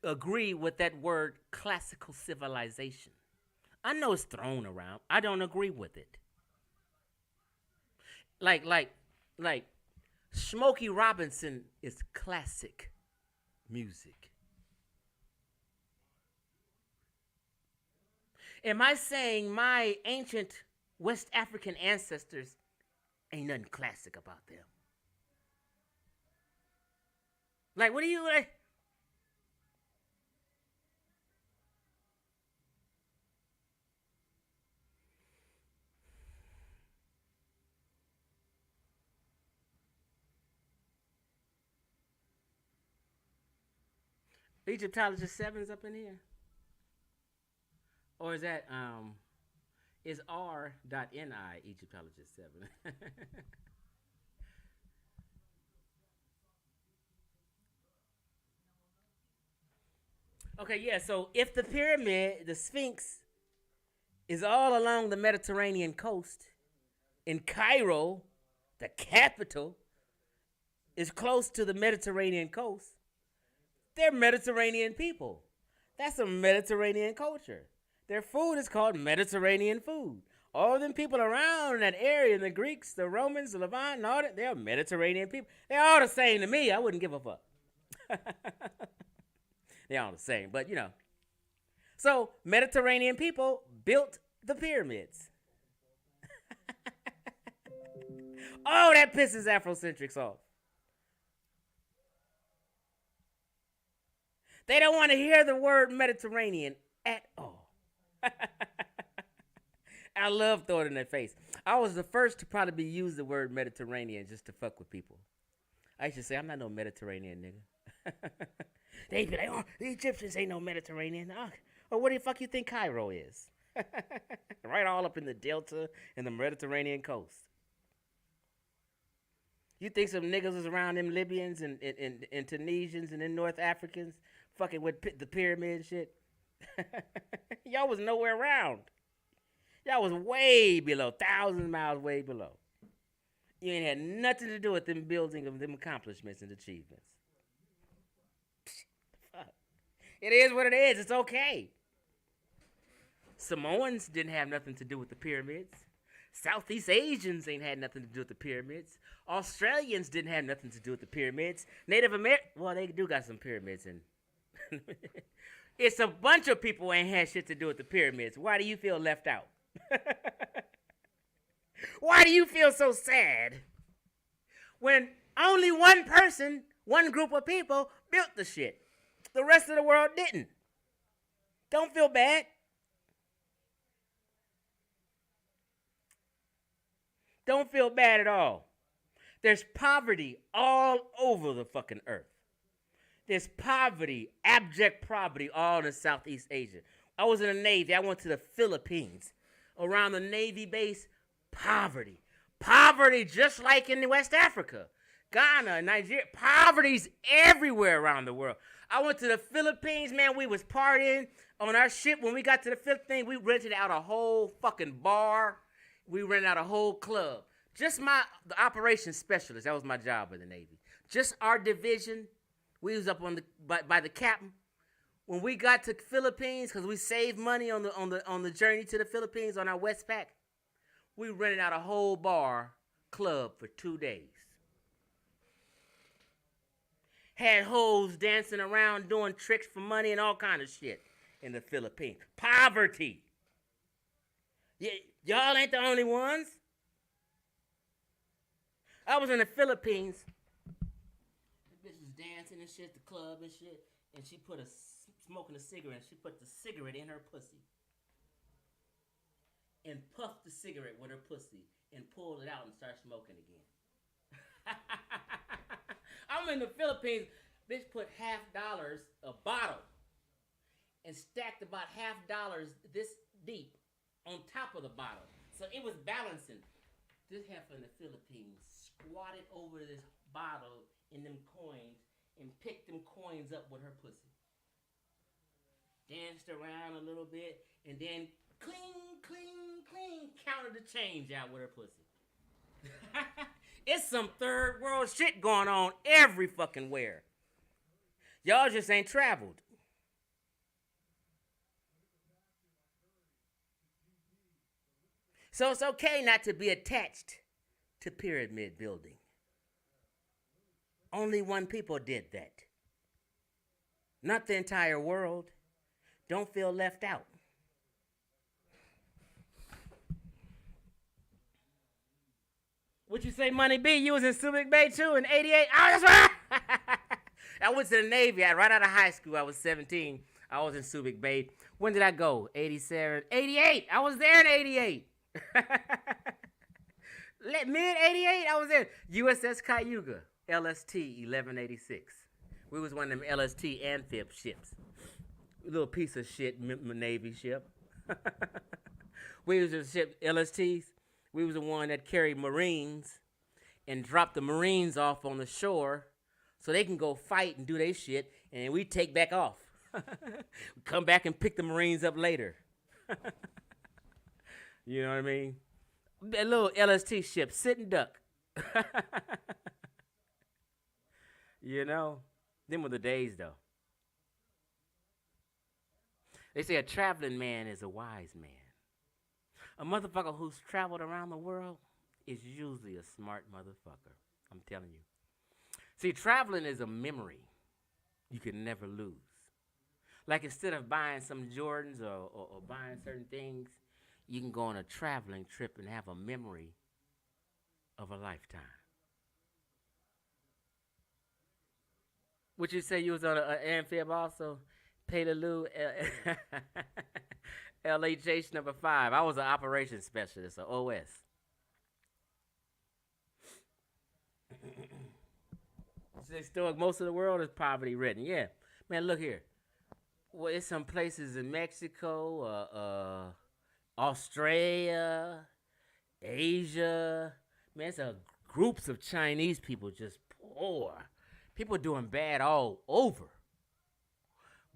Speaker 1: agree with that word classical civilization. I know it's thrown around. I don't agree with it. Like like like Smokey Robinson is classic music. Am I saying my ancient West African ancestors ain't nothing classic about them? Like, what are you like? Egyptologist sevens up in here, or is that is R.ni Egyptologist seven? Okay, yeah. So if the pyramid, the Sphinx, is all along the Mediterranean coast, in Cairo, the capital, is close to the Mediterranean coast. They're Mediterranean people. That's a Mediterranean culture. Their food is called Mediterranean food. All them people around in that area, the Greeks, the Romans, the Levant, and all that, they're Mediterranean people. They're all the same to me. I wouldn't give a fuck. They're all the same, but you know. So Mediterranean people built the pyramids. Oh, that pisses Afrocentrics off. They don't want to hear the word Mediterranean at all. I love throwing it in their face. I was the first to probably use the word Mediterranean just to fuck with people. I used to say, I'm not no Mediterranean nigga. They'd be like, oh, the Egyptians ain't no Mediterranean. Oh, well, what the fuck you think Cairo is? Right all up in the Delta and the Mediterranean coast. You think some niggas was around them Libyans and Tunisians and then North Africans fucking with the pyramid shit? Y'all was nowhere around. Y'all was way below, thousands of miles way below. You ain't had nothing to do with them building of them accomplishments and achievements. Fuck. It is what it is. It's okay. Samoans didn't have nothing to do with the pyramids. Southeast Asians ain't had nothing to do with the pyramids. Australians didn't have nothing to do with the pyramids. Native American, well, they do got some pyramids, and it's a bunch of people ain't had shit to do with the pyramids. Why do you feel left out? Why do you feel so sad when only one person, one group of people built the shit? The rest of the world didn't. Don't feel bad. Don't feel bad at all. There's poverty all over the fucking earth. There's poverty, abject poverty, all in Southeast Asia. I was in the Navy. I went to the Philippines. Around the Navy base, poverty. Poverty just like in West Africa. Ghana, Nigeria. Poverty's everywhere around the world. I went to the Philippines, man. We was partying on our ship. When we got to the Philippines, we rented out a whole fucking bar. We rented out a whole club. Just the operations specialist. That was my job in the Navy. Just our division. We was up on by the captain. When we got to Philippines, because we saved money on the journey to the Philippines on our Westpac, we rented out a whole bar club for 2 days. Had hoes dancing around doing tricks for money and all kind of shit in the Philippines. Poverty. Y'all ain't the only ones. I was in the Philippines. The bitch was dancing and shit, the club and shit, and she put smoking a cigarette. She put the cigarette in her pussy and puffed the cigarette with her pussy and pulled it out and started smoking again. I'm in the Philippines. Bitch put $50 a bottle and stacked about $50 this deep on top of the bottle. So it was balancing. This heifer in the Philippines squatted over this bottle in them coins and picked them coins up with her pussy. Danced around a little bit and then cling, cling, cling, counted the change out with her pussy. It's some third world shit going on every fucking where. Y'all just ain't traveled. So it's okay not to be attached to pyramid building. Only one people did that. Not the entire world. Don't feel left out. What you say, Money B? You was in Subic Bay too in '88? Oh, that's right. I went to the Navy. Right out of high school. I was 17. I was in Subic Bay. When did I go? 87, 88. I was there in '88. Mid '88, I was there. USS Cayuga, LST 1186. We was one of them LST amphib ships. A little piece of shit Navy ship. We was a ship LSTs. We was the one that carried Marines and dropped the Marines off on the shore so they can go fight and do their shit, and we take back off. Come back and pick the Marines up later. You know what I mean? A little LST ship, sitting duck. You know? Them were the days, though. They say a traveling man is a wise man. A motherfucker who's traveled around the world is usually a smart motherfucker. I'm telling you. See, traveling is a memory you can never lose. Like instead of buying some Jordans or buying certain things, you can go on a traveling trip and have a memory of a lifetime. Would you say you was on an amphib also? Petaloo, LHH number 5. I was an operations specialist, or OS. Most of the world is poverty ridden. Yeah. Man, look here. Well, it's some places in Mexico, Australia, Asia. Man, it's groups of Chinese people just poor. People doing bad all over.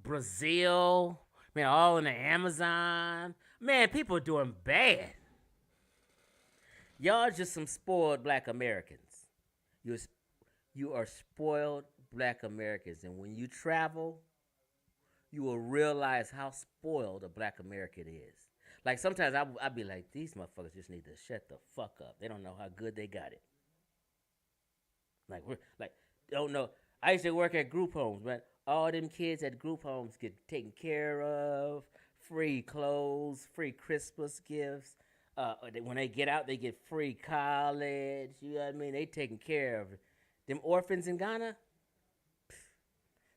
Speaker 1: Brazil, man, all in the Amazon. Man, people doing bad. Y'all just some spoiled black Americans. You are spoiled black Americans. And when you travel, you will realize how spoiled a black American is. Like sometimes I'll be like, these motherfuckers just need to shut the fuck up. They don't know how good they got it. Don't know. I used to work at group homes, man. All them kids at group homes get taken care of, free clothes, free Christmas gifts. When they get out, they get free college. You know what I mean? They taken care of. Them orphans in Ghana,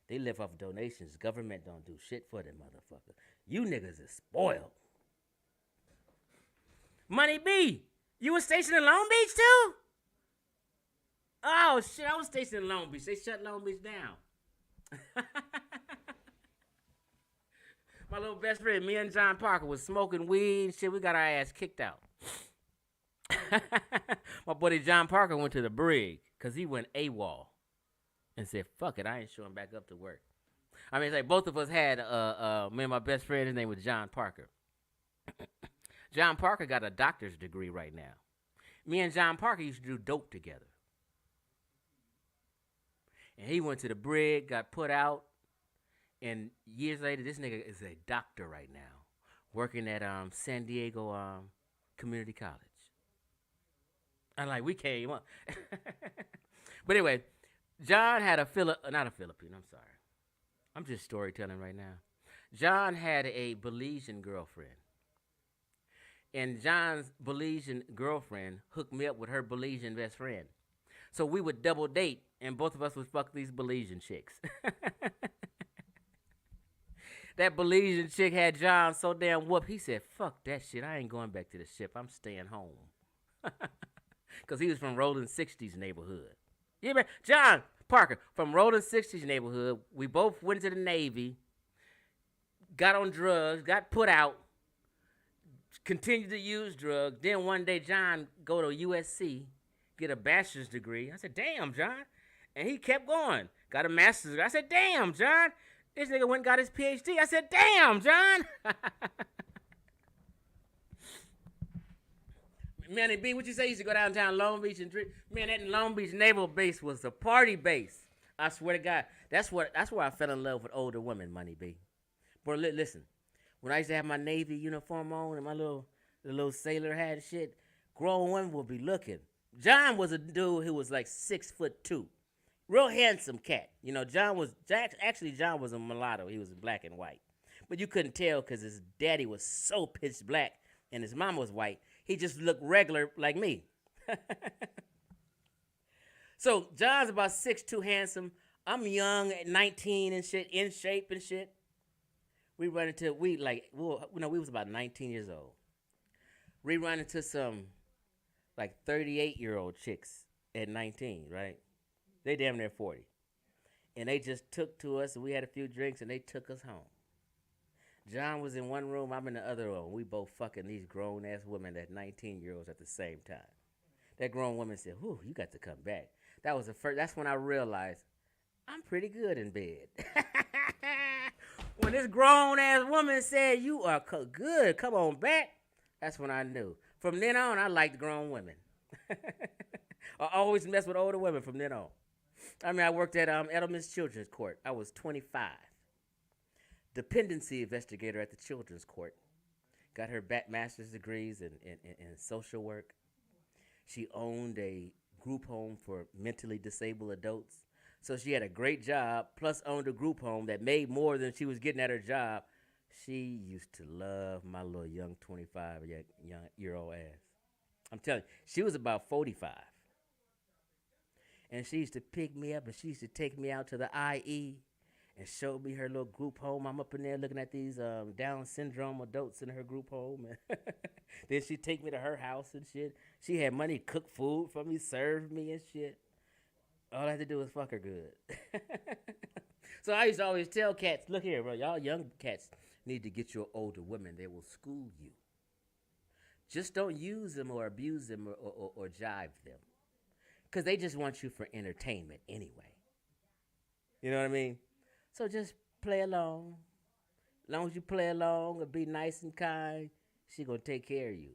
Speaker 1: they live off donations. Government don't do shit for them motherfuckers. You niggas is spoiled. Money B, you was stationed in Long Beach too? Oh shit, I was stationed in Long Beach. They shut Long Beach down. My little best friend, me and John Parker, was smoking weed and shit. We got our ass kicked out. My buddy John Parker went to the brig because he went AWOL and said, fuck it, I ain't showing back up to work. I mean, it's like both of us had, me and my best friend, his name was John Parker. John Parker got a doctor's degree right now. Me and John Parker used to do dope together. And he went to the brig, got put out, and years later, this nigga is a doctor right now, working at San Diego Community College. I'm like, we came up. But anyway, John had not a Philippine, I'm sorry. I'm just storytelling right now. John had a Belizean girlfriend. And John's Belizean girlfriend hooked me up with her Belizean best friend. So we would double date, and both of us would fuck these Belizean chicks. That Belizean chick had John so damn whooped, he said, fuck that shit, I ain't going back to the ship, I'm staying home. Because he was from Rolling 60s neighborhood. Yeah, man. John Parker, from Rolling 60s neighborhood, we both went to the Navy, got on drugs, got put out, Continued to use drugs. Then one day, John go to USC, get a bachelor's degree. I said, "Damn, John," and he kept going. Got a master's degree. I said, "Damn, John." This nigga went and got his PhD. I said, "Damn, John." Manny B, what you say? You used to go downtown Long Beach and drink. Man, that Long Beach Naval Base was the party base. I swear to God, that's where I fell in love with older women, Money B. Bro, listen, when I used to have my Navy uniform on and my little sailor hat and shit, grown women would be looking. John was a dude who was like 6'2", real handsome cat. You know, John was a mulatto. He was black and white, but you couldn't tell because his daddy was so pitch black and his mom was white. He just looked regular like me. So John's about 6'2", handsome. I'm young at 19 and shit, in shape and shit. We was about 19 years old. We run into some like 38-year-old chicks at 19, right? They damn near 40. And they just took to us, and we had a few drinks, and they took us home. John was in one room, I'm in the other room. We both fucking these grown-ass women at 19-year-olds at the same time. That grown woman said, "Whew, you got to come back." That was the first. That's when I realized I'm pretty good in bed. When this grown-ass woman said, "You are good, come on back," that's when I knew. From then on, I liked grown women. I always mess with older women from then on. I mean, I worked at Edelman's Children's Court. I was 25. Dependency investigator at the Children's Court. Got her master's degrees in social work. She owned a group home for mentally disabled adults. So she had a great job, plus owned a group home that made more than she was getting at her job. She used to love my little young 25-year-old ass. I'm telling you, she was about 45. And she used to pick me up and she used to take me out to the IE and show me her little group home. I'm up in there looking at these Down syndrome adults in her group home. Then she'd take me to her house and shit. She had money to cook food for me, serve me and shit. All I had to do was fuck her good. So I used to always tell cats, "Look here, bro, y'all young cats need to get your older women. They will school you. Just don't use them or abuse them or jive them. Because they just want you for entertainment anyway. You know what I mean? So just play along. As long as you play along and be nice and kind, she going to take care of you."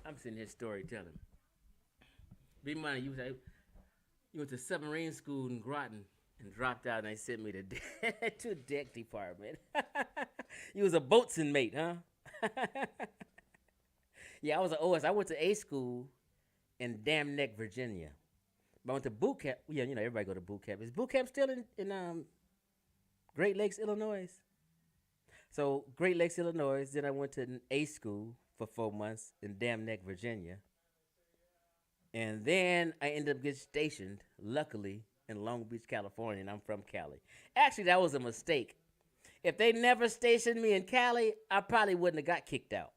Speaker 1: I'm sitting here storytelling. Be money, you went to submarine school in Groton and dropped out, and they sent me to the deck department. You was a boatswain mate, huh? Yeah, I was an OS. I went to A school in Dam Neck, Virginia. But I went to boot camp. Yeah, you know, everybody go to boot camp. Is boot camp still in Great Lakes, Illinois? So Great Lakes, Illinois. Then I went to A school for 4 months in Dam Neck, Virginia. And then I ended up getting stationed, luckily, in Long Beach, California, and I'm from Cali. Actually, that was a mistake. If they never stationed me in Cali, I probably wouldn't have got kicked out.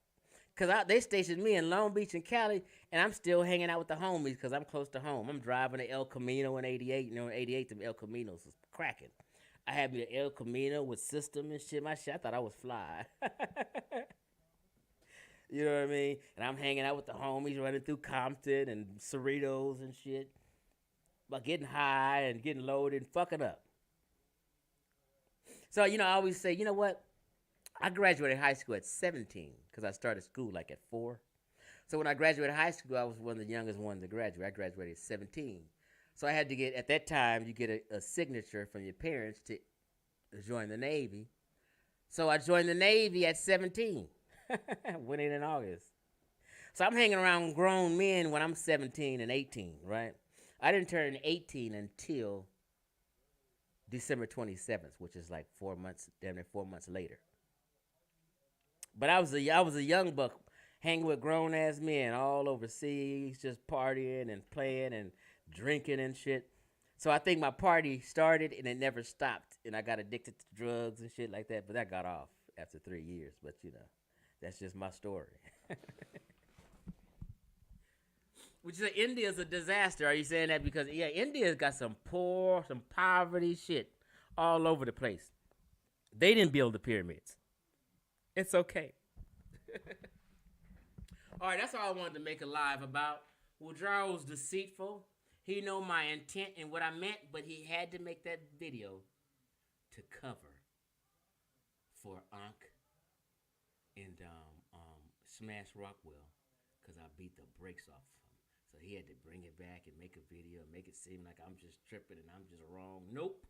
Speaker 1: Because they stationed me in Long Beach and Cali, and I'm still hanging out with the homies because I'm close to home. I'm driving to El Camino in 88. You know, in 88, the El Caminos was cracking. I had me to El Camino with system and shit. My shit, I thought I was fly. You know what I mean? And I'm hanging out with the homies, running through Compton and Cerritos and shit. But getting high and getting loaded and fucking up. So, you know, I always say, you know what? I graduated high school at 17 because I started school like at 4. So when I graduated high school, I was one of the youngest ones to graduate. I graduated at 17. So I had to get, at that time, you get a signature from your parents to join the Navy. So I joined the Navy at 17. Went in August. So I'm hanging around grown men when I'm 17 and 18, right? I didn't turn 18 until December 27th, which is like 4 months, damn near 4 months later. But I was a young buck hanging with grown ass men all overseas, just partying and playing and drinking and shit. So I think my party started and it never stopped, and I got addicted to drugs and shit like that. But that got off after 3 years. But you know, that's just my story. Would you say India's a disaster? Are you saying that because India's got some poverty shit all over the place. They didn't build the pyramids. It's okay. All right, that's all I wanted to make a live about. Wudjau was deceitful. He know my intent and what I meant, but he had to make that video to cover for Ankh and Smash Rockwell because I beat the brakes off of him. So he had to bring it back and make a video and make it seem like I'm just tripping and I'm just wrong. Nope.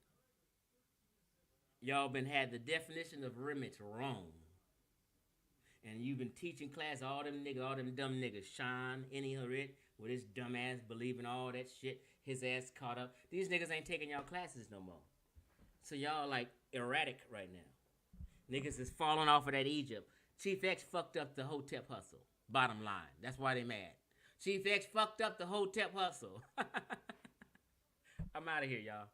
Speaker 1: Y'all been had the definition of remits wrong. And you've been teaching class all them niggas, all them dumb niggas. Sean, any Harit, with his dumb ass believing all that shit. His ass caught up. These niggas ain't taking y'all classes no more. So y'all like erratic right now. Niggas is falling off of that Egypt. Chief X fucked up the Hotep hustle. Bottom line. That's why they mad. Chief X fucked up the Hotep hustle. I'm out of here, y'all.